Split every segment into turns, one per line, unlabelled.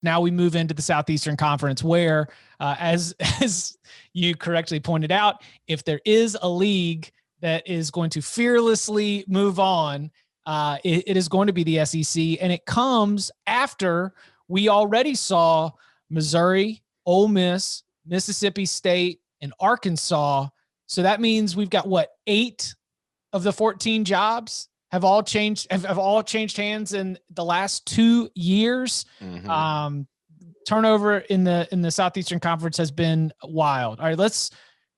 Now we move into the Southeastern Conference where, as you correctly pointed out, if there is a league that is going to fearlessly move on, it is going to be the SEC. And it comes after we already saw Missouri, Ole Miss, Mississippi State, and Arkansas. So that means we've got 8 of the 14 jobs have all changed hands in the last 2 years. Mm-hmm. Turnover in the Southeastern Conference has been wild. All right, let's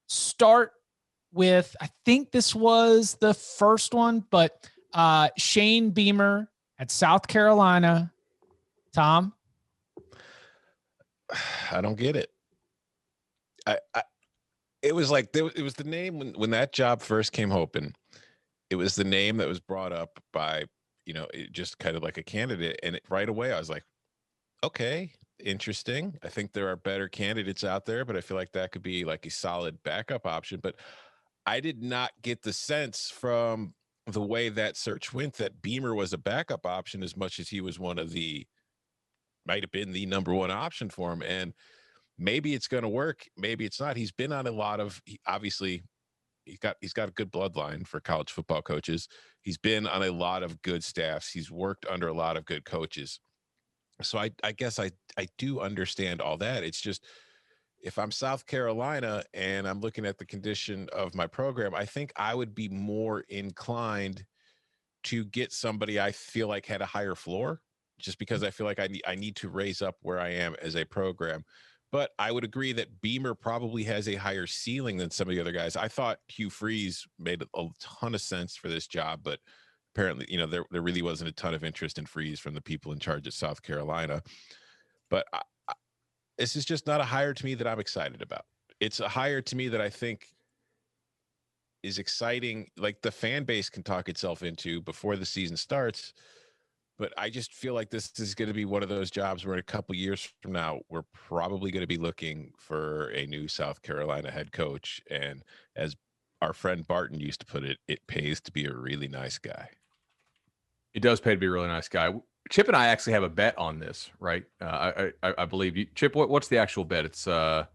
start with, I think this was the first one, but Shane Beamer at South Carolina. Tom?
I don't get it. It was like, it was the name when that job first came open. It was the name that was brought up by, just kind of like a candidate. And right away I was like, okay, interesting. I think there are better candidates out there, but I feel like that could be like a solid backup option. But I did not get the sense from the way that search went that Beamer was a backup option as much as he was might have been the number one option for him. And maybe it's going to work. Maybe it's not. He's been on a lot of, obviously he's got a good bloodline for college football coaches. He's been on a lot of good staffs. He's worked under a lot of good coaches. So I guess I do understand all that. It's just, if I'm South Carolina and I'm looking at the condition of my program, I think I would be more inclined to get somebody I feel like had a higher floor, just because I feel like I need to raise up where I am as a program. But I would agree that Beamer probably has a higher ceiling than some of the other guys. I thought Hugh Freeze made a ton of sense for this job, but apparently, there really wasn't a ton of interest in Freeze from the people in charge at South Carolina. But this is just not a hire to me that I'm excited about. It's a hire to me that I think is exciting. Like, the fan base can talk itself into before the season starts. But I just feel like this is going to be one of those jobs where in a couple years from now, we're probably going to be looking for a new South Carolina head coach. And as our friend Barton used to put it, it pays to be a really nice guy.
It does pay to be a really nice guy. Chip and I actually have a bet on this, right? I believe you, Chip. What's the actual bet? It's
both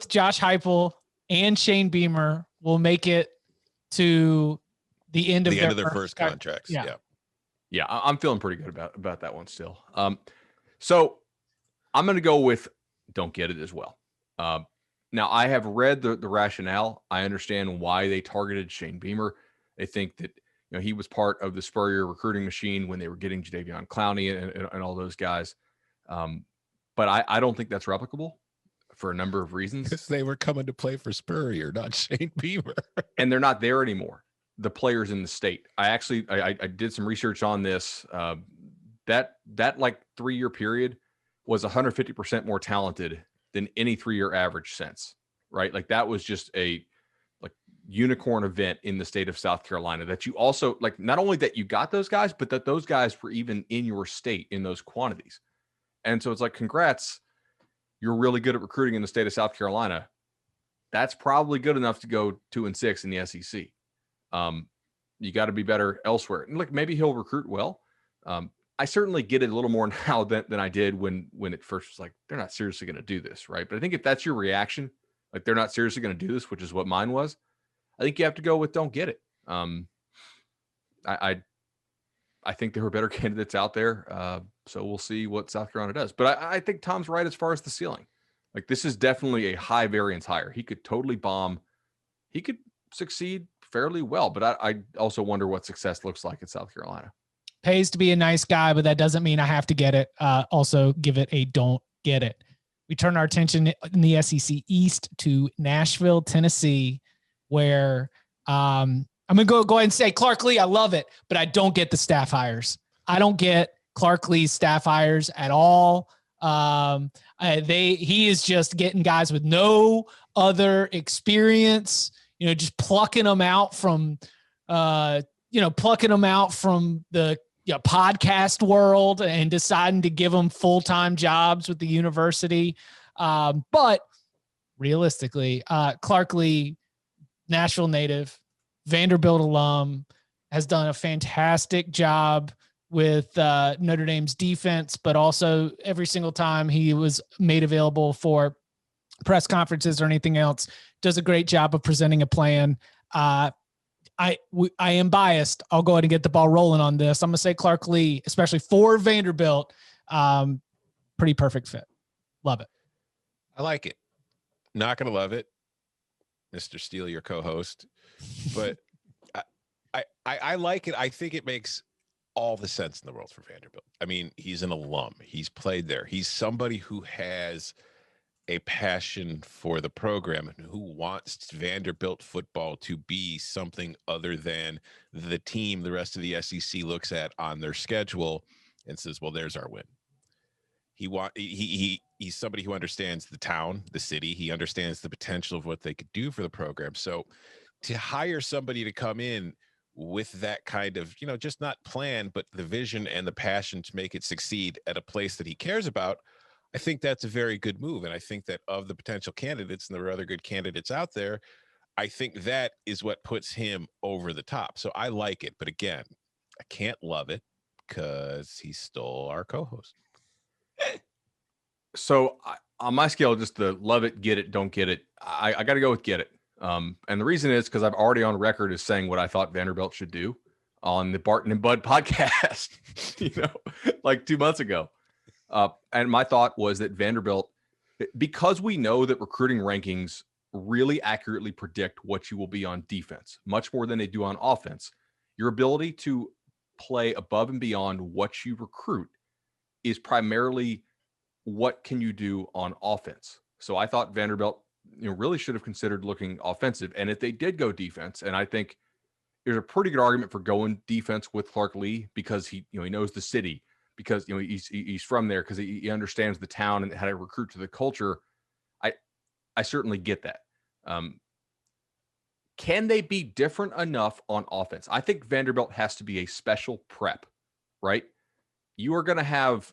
Josh Heupel and Shane Beamer will make it to the end of
their first contracts.
Yeah. I'm feeling pretty good about that one still. So I'm going to go with don't get it as well. Now I have read the rationale. I understand why they targeted Shane Beamer. They think that he was part of the Spurrier recruiting machine when they were getting Jadeveon Clowney and all those guys. But I don't think that's replicable for a number of reasons.
Because they were coming to play for Spurrier, not Shane Beamer.
And they're not there anymore. The players in the state. I did some research on this. That like 3-year period was 150% more talented than any 3-year average since, right? Like, that was just a unicorn event in the state of South Carolina, that you also, like, not only that you got those guys, but that those guys were even in your state in those quantities. And so it's like, congrats, you're really good at recruiting in the state of South Carolina. That's probably good enough to go 2-6 in the SEC. You got to be better elsewhere. And look, maybe he'll recruit well. I certainly get it a little more now than I did when it first was like, they're not seriously going to do this, right? But I think if that's your reaction, like, they're not seriously going to do this, which is what mine was, I think you have to go with don't get it. I think there are better candidates out there. So we'll see what South Carolina does. But I think Tom's right as far as the ceiling. Like, this is definitely a high variance hire. He could totally bomb. He could succeed fairly well, but I also wonder what success looks like at South Carolina.
Pays to be a nice guy, but that doesn't mean I have to get it. Also give it a don't get it. We turn our attention in the SEC East to Nashville, Tennessee, where I'm going to go ahead and say Clark Lea, I love it, but I don't get the staff hires. I don't get Clark Lea's staff hires at all. He is just getting guys with no other experience, just plucking them out from the podcast world and deciding to give them full-time jobs with the university. But realistically, Clark Lea, Nashville native, Vanderbilt alum, has done a fantastic job with Notre Dame's defense, but also every single time he was made available for press conferences or anything else, does a great job of presenting a plan. I am biased. I'll go ahead and get the ball rolling on this. I'm going to say Clark Lea, especially for Vanderbilt, pretty perfect fit. Love it.
I like it. Not going to love it, Mr. Steele, your co-host, but I like it. I think it makes all the sense in the world for Vanderbilt. I mean, he's an alum. He's played there. He's somebody who has a passion for the program and who wants Vanderbilt football to be something other than the team the rest of the SEC looks at on their schedule and says, well, there's our win. He's somebody who understands the town, the city. He understands the potential of what they could do for the program. So to hire somebody to come in with that kind of, just not plan, but the vision and the passion to make it succeed at a place that he cares about, I think that's a very good move. And I think that of the potential candidates, and there are other good candidates out there, I think that is what puts him over the top. So I like it. But again, I can't love it because he stole our co-host.
So on my scale, just the love it, get it, don't get it, I got to go with get it. And the reason is because I've already on record as saying what I thought Vanderbilt should do on the Barton and Bud podcast, like 2 months ago. And my thought was that Vanderbilt, because we know that recruiting rankings really accurately predict what you will be on defense, much more than they do on offense, your ability to play above and beyond what you recruit is primarily what can you do on offense. So I thought Vanderbilt, really should have considered looking offensive. And if they did go defense, and I think there's a pretty good argument for going defense with Clark Lea because he knows the city, because he's from there, because he understands the town and how to recruit to the culture. I certainly get that. Can they be different enough on offense? I think Vanderbilt has to be a special prep, right? You are going to have,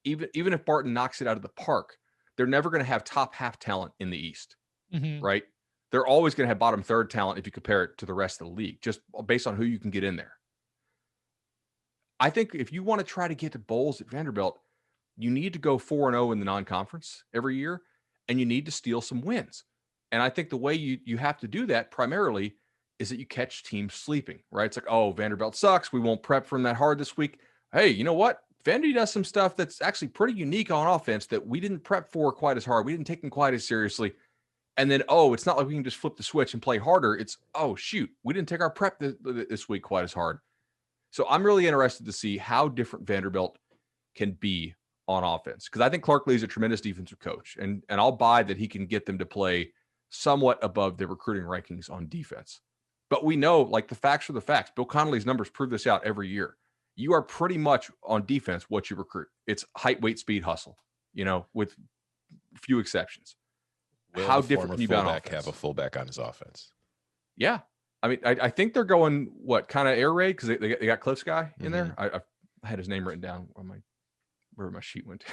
even if Barton knocks it out of the park, they're never going to have top half talent in the East, right? They're always going to have bottom third talent if you compare it to the rest of the league, just based on who you can get in there. I think if you want to try to get to bowls at Vanderbilt, you need to go 4-0 in the non-conference every year, and you need to steal some wins. And I think the way you have to do that primarily is that you catch teams sleeping, right? It's like, oh, Vanderbilt sucks. We won't prep for them that hard this week. Hey, you know what? Vandy does some stuff that's actually pretty unique on offense that we didn't prep for quite as hard. We didn't take them quite as seriously. And then, it's not like we can just flip the switch and play harder. It's, oh, shoot, we didn't take our prep this week quite as hard. So I'm really interested to see how different Vanderbilt can be on offense, because I think Clark Lea is a tremendous defensive coach, and I'll buy that he can get them to play somewhat above their recruiting rankings on defense. But we know, like, the facts are the facts. Bill Connolly's numbers prove this out every year. You are pretty much on defense what you recruit. It's height, weight, speed, hustle, with few exceptions.
Will
how different can you be on offense?
Have a fullback on his offense?
Yeah. I mean, I think they're going, kind of air raid, because they got Cliff's guy in there. I had his name written down on where my sheet went.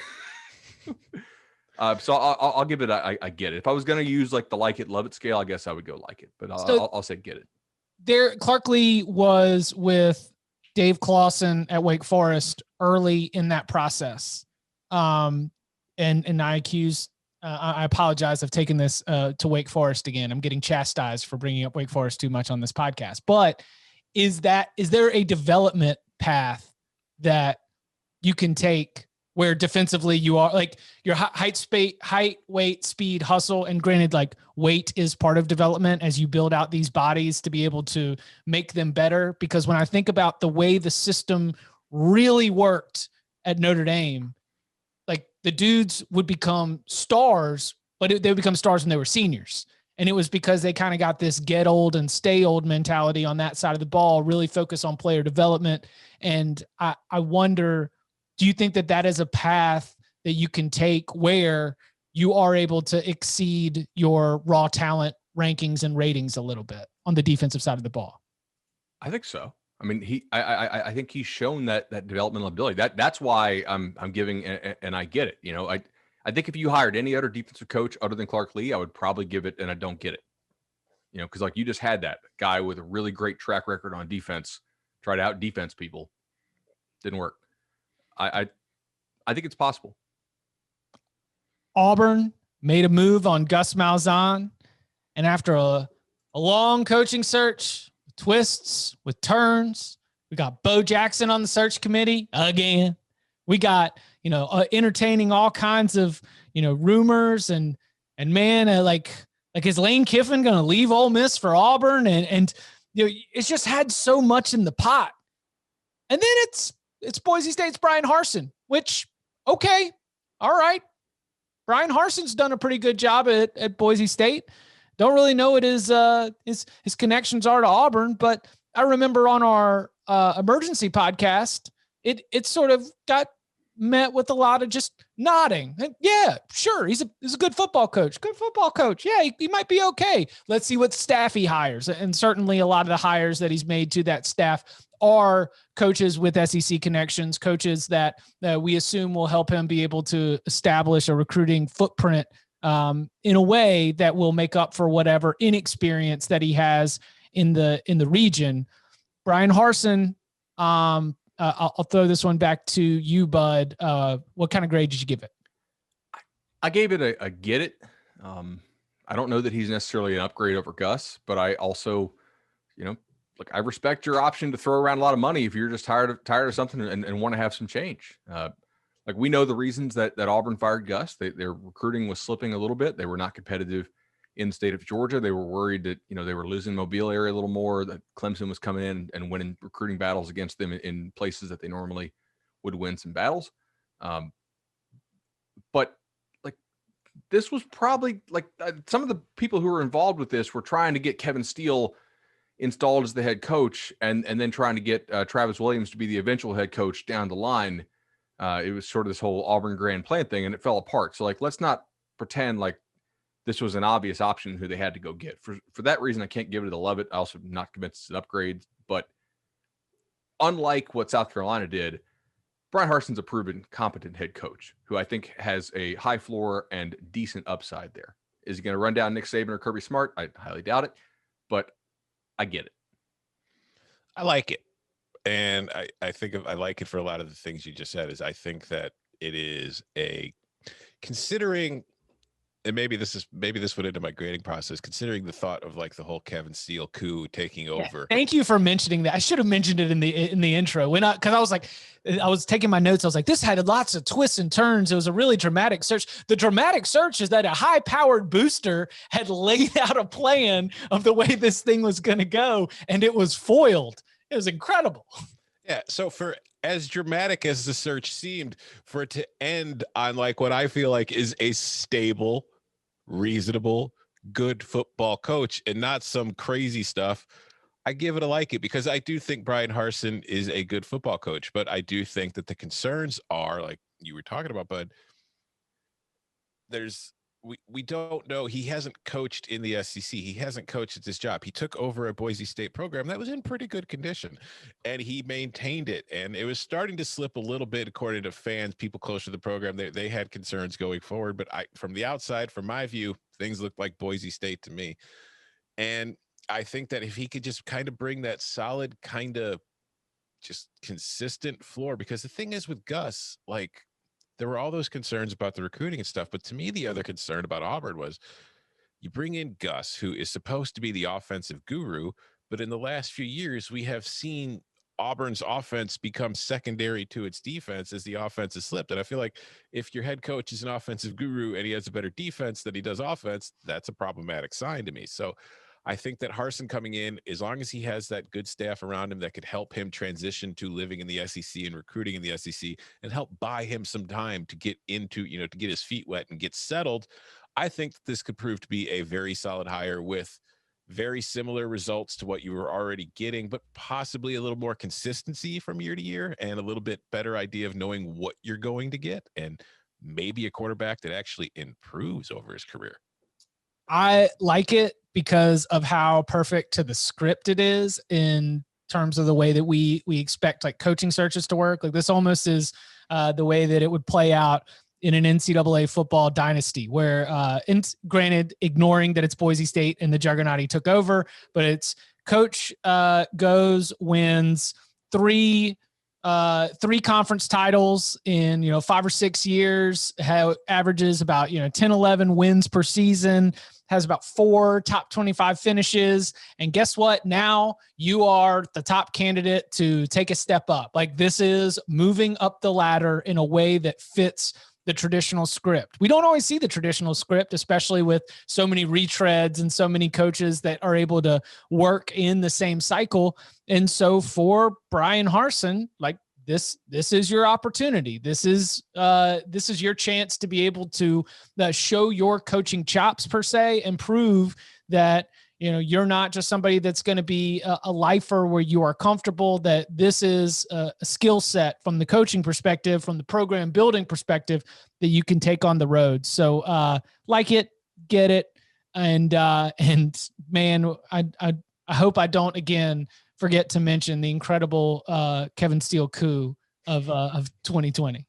So I'll give it I get it. If I was going to use like the like it, love it scale, I guess I would go like it. But I'll say get it. There,
Clark Lea was with Dave Clawson at Wake Forest early in that process. And I apologize. I've taken this to Wake Forest again. I'm getting chastised for bringing up Wake Forest too much on this podcast. But is there a development path that you can take where defensively you are like your height, weight, speed, hustle, and granted, like weight is part of development as you build out these bodies to be able to make them better? Because when I think about the way the system really worked at Notre Dame, like the dudes would become stars, but they would become stars when they were seniors. And it was because they kind of got this get old and stay old mentality on that side of the ball, really focus on player development. And I wonder, do you think that is a path that you can take where you are able to exceed your raw talent rankings and ratings a little bit on the defensive side of the ball?
I think so. I mean, I think he's shown that developmental ability. That's why I'm giving, and I get it. I think if you hired any other defensive coach other than Clark Lea, I would probably give it, and I don't get it. Because like you just had that guy with a really great track record on defense, try to out defense people. Didn't work. I think it's possible.
Auburn made a move on Gus Malzahn, and after a long coaching search, twists with turns, we got Bo Jackson on the search committee again. We got, entertaining all kinds of, rumors and man, like is Lane Kiffin going to leave Ole Miss for Auburn? And it's just had so much in the pot. And then it's Boise State's Bryan Harsin, which, okay, all right. Bryan Harsin's done a pretty good job at Boise State. Don't really know what his connections are to Auburn, but I remember on our emergency podcast, it sort of got met with a lot of just nodding. And yeah, sure, he's a good football coach. Good football coach. Yeah, he might be okay. Let's see what staff he hires. And certainly a lot of the hires that he's made to that staff are coaches with SEC connections, coaches that we assume will help him be able to establish a recruiting footprint in a way that will make up for whatever inexperience that he has in the region. Bryan Harsin, I'll throw this one back to you, Bud. What kind of grade did you give it?
I gave it a get it. I don't know that he's necessarily an upgrade over Gus, but I also, look, I respect your option to throw around a lot of money if you're just tired of something and want to have some change. Like we know the reasons that Auburn fired Gus. Their recruiting was slipping a little bit. They were not competitive in the state of Georgia. They were worried that, they were losing Mobile area a little more, that Clemson was coming in and winning recruiting battles against them in places that they normally would win some battles. But like, this was probably like some of the people who were involved with this were trying to get Kevin Steele installed as the head coach and then trying to get Travis Williams to be the eventual head coach down the line. It was sort of this whole Auburn grand plan thing, and it fell apart. So like, let's not pretend like this was an obvious option who they had to go get. For that reason, I can't give it a love it. I also am not convinced it's an upgrade. But unlike what South Carolina did, Bryan Harsin's a proven competent head coach who I think has a high floor and decent upside there. Is he going to run down Nick Saban or Kirby Smart? I highly doubt it, but I get it.
I like it. And I think I like it for a lot of the things you just said. Is I think that it is considering, and maybe this went into my grading process, considering the thought of like the whole Kevin Steele coup taking over.
Thank you for mentioning that. I should have mentioned it in the intro because I was taking my notes. I was like, this had lots of twists and turns. It was a really dramatic search. The dramatic search is that a high-powered booster had laid out a plan of the way this thing was going to go, and it was foiled. It was incredible.
Yeah. So for as dramatic as the search seemed, for it to end on like what I feel like is a stable, reasonable, good football coach and not some crazy stuff, I give it a like it, because I do think Bryan Harsin is a good football coach, but I do think that the concerns are like you were talking about, Bud. We don't know. He hasn't coached in the SEC. He hasn't coached at this job. He took over a Boise State program that was in pretty good condition, and he maintained it. And it was starting to slip a little bit, according to fans, people close to the program. They had concerns going forward. But from the outside, from my view, things looked like Boise State to me. And I think that if he could just kind of bring that solid, kind of just consistent floor, because the thing is with Gus, like, there were all those concerns about the recruiting and stuff. But to me, the other concern about Auburn was you bring in Gus, who is supposed to be the offensive guru. But in the last few years, we have seen Auburn's offense become secondary to its defense as the offense has slipped. And I feel like if your head coach is an offensive guru and he has a better defense than he does offense, that's a problematic sign to me. So I think that Harsin coming in, as long as he has that good staff around him that could help him transition to living in the SEC and recruiting in the SEC and help buy him some time to get into, to get his feet wet and get settled, I think that this could prove to be a very solid hire with very similar results to what you were already getting, but possibly a little more consistency from year to year and a little bit better idea of knowing what you're going to get, and maybe a quarterback that actually improves over his career.
I like it because of how perfect to the script it is in terms of the way that we expect like coaching searches to work. Like this almost is the way that it would play out in an NCAA football dynasty where, granted, ignoring that it's Boise State and the juggernaut he took over, but it's coach goes, wins 3 3 conference titles in, 5 or 6 years, averages about, 10, 11 wins per season, has about 4 top 25 finishes. And guess what? Now you are the top candidate to take a step up. Like, this is moving up the ladder in a way that fits the traditional script. We don't always see the traditional script, especially with so many retreads and so many coaches that are able to work in the same cycle. And so for Bryan Harsin, like, this is your opportunity. This is your chance to be able to show your coaching chops per se, and prove that, you're not just somebody that's going to be a lifer where you are comfortable, that this is a skill set from the coaching perspective, from the program building perspective, that you can take on the road. So like it, get it. And man, I hope I don't again forget to mention the incredible Kevin Steele coup of 2020.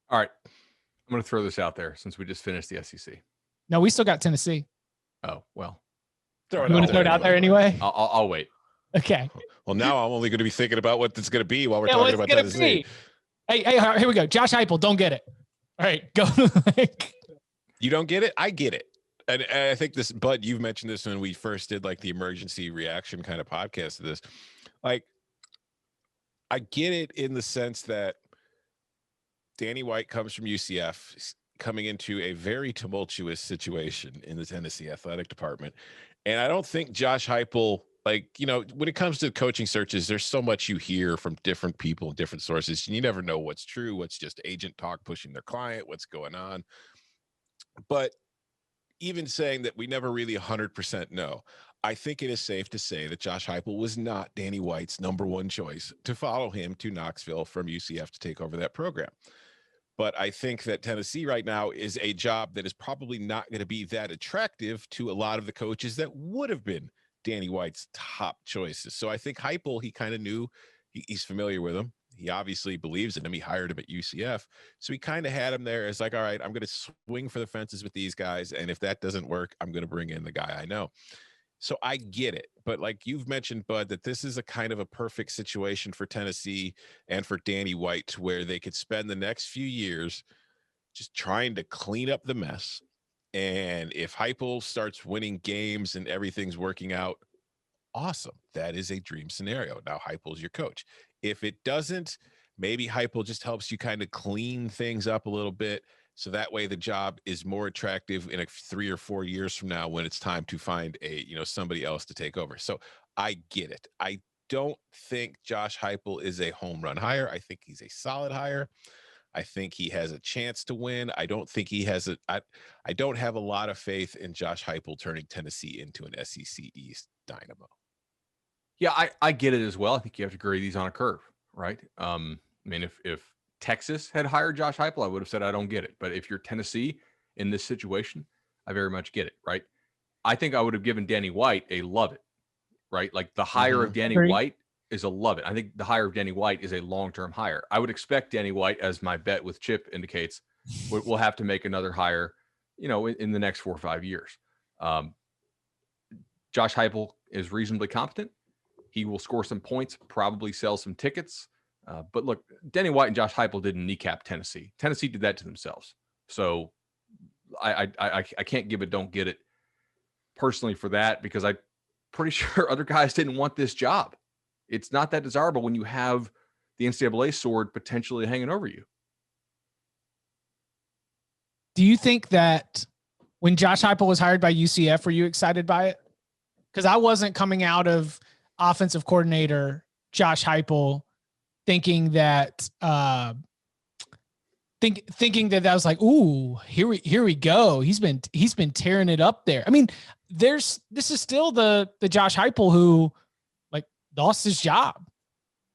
All right. I'm going to throw this out there since we just finished the SEC.
No, we still got Tennessee.
Oh, well.
You want to throw it out there anyway?
I'll wait.
Okay.
Well, now I'm only going to be thinking about what it's going to be while we're talking about Tennessee.
Hey, here we go. Josh Heupel, don't get it. All right, go.
You don't get it? I get it. And I think this, Bud, you've mentioned this when we first did like the emergency reaction kind of podcast to this. Like, I get it in the sense that Danny White comes from UCF, coming into a very tumultuous situation in the Tennessee athletic department. And I don't think Josh Heupel, like, when it comes to coaching searches, there's so much you hear from different people and different sources, and you never know what's true, what's just agent talk pushing their client, what's going on. But even saying that we never really 100% know, I think it is safe to say that Josh Heupel was not Danny White's number one choice to follow him to Knoxville from UCF to take over that program. But I think that Tennessee right now is a job that is probably not going to be that attractive to a lot of the coaches that would have been Danny White's top choices. So I think Heupel, he kind of knew, he's familiar with him. He obviously believes in him. He hired him at UCF. So he kind of had him there as like, all right, I'm going to swing for the fences with these guys. And if that doesn't work, I'm going to bring in the guy I know. So I get it. But like you've mentioned, Bud, that this is a kind of a perfect situation for Tennessee and for Danny White, to where they could spend the next few years just trying to clean up the mess. And if Heupel starts winning games and everything's working out, awesome. That is a dream scenario. Now Heupel's your coach. If it doesn't, maybe Heupel just helps you kind of clean things up a little bit, so that way the job is more attractive in 3 or 4 years from now when it's time to find somebody else to take over. So I get it. I don't think Josh Heupel is a home run hire. I think he's a solid hire. I think he has a chance to win. I don't think he has I don't have a lot of faith in Josh Heupel turning Tennessee into an SEC East dynamo.
Yeah, I get it as well. I think you have to grade these on a curve, right? I mean, if Texas had hired Josh Heupel, I would have said I don't get it. But if you're Tennessee in this situation, I very much get it, right? I think I would have given Danny White a love it, right? Like the hire of Danny White is a love it. I think the hire of Danny White is a long-term hire. I would expect Danny White, as my bet with Chip indicates, we'll have to make another hire, in the next 4 or 5 years. Josh Heupel is reasonably competent. He will score some points, probably sell some tickets. But look, Danny White and Josh Heupel didn't kneecap Tennessee. Tennessee did that to themselves. So I can't give it, don't get it personally for that, because I'm pretty sure other guys didn't want this job. It's not that desirable when you have the NCAA sword potentially hanging over you.
Do you think that when Josh Heupel was hired by UCF, were you excited by it? Because I wasn't coming out of offensive coordinator Josh Heupel thinking that thinking that was like, ooh, here we go. He's been tearing it up there. I mean, this is still the Josh Heupel who like lost his job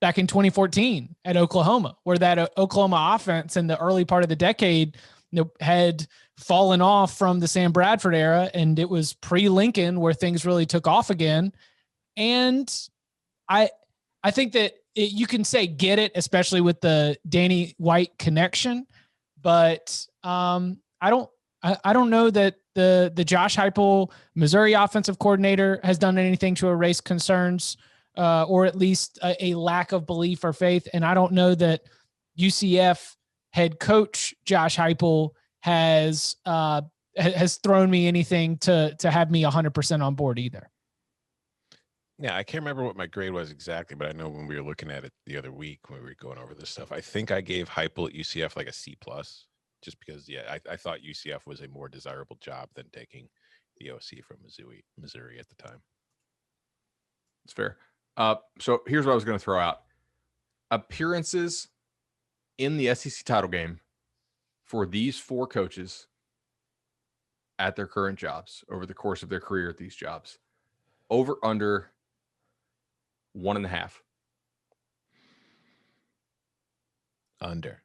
back in 2014 at Oklahoma, where that Oklahoma offense in the early part of the decade had fallen off from the Sam Bradford era, and it was pre-Lincoln where things really took off again. And I think that you can say get it, especially with the Danny White connection, but I don't know that the Josh Heupel Missouri offensive coordinator has done anything to erase concerns or at least a lack of belief or faith. And I don't know that UCF head coach Josh Heupel has thrown me anything to have me 100% on board either.
Yeah, I can't remember what my grade was exactly, but I know when we were looking at it the other week when we were going over this stuff, I think I gave Heupel at UCF like a C+, just because, I thought UCF was a more desirable job than taking the OC from Missouri at the time.
It's fair. So here's what I was going to throw out. Appearances in the SEC title game for these 4 coaches at their current jobs over the course of their career at these jobs. Over under 1.5.
Under.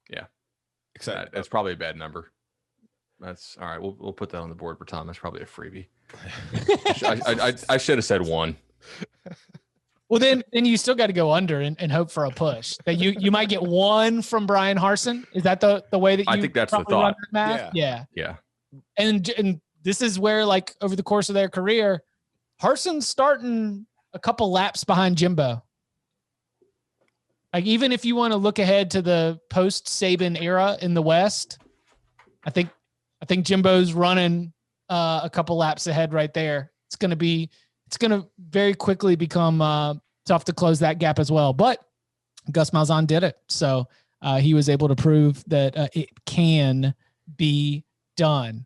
Yeah.
Except
that's probably a bad number. That's all right. We'll put that on the board for Tom. That's probably a freebie. I should have said 1.
Well, then you still got to go under and hope for a push. That you might get 1 from Bryan Harsin. Is that the way that you?
I think that's the thought.
Math? Yeah.
And
this is where, like, over the course of their career, Harsin's starting a couple laps behind Jimbo. Like, even if you want to look ahead to the post Saban era in the West, I think Jimbo's running a couple laps ahead right there. It's going to very quickly become tough to close that gap as well. But Gus Malzahn did it. So he was able to prove that it can be done.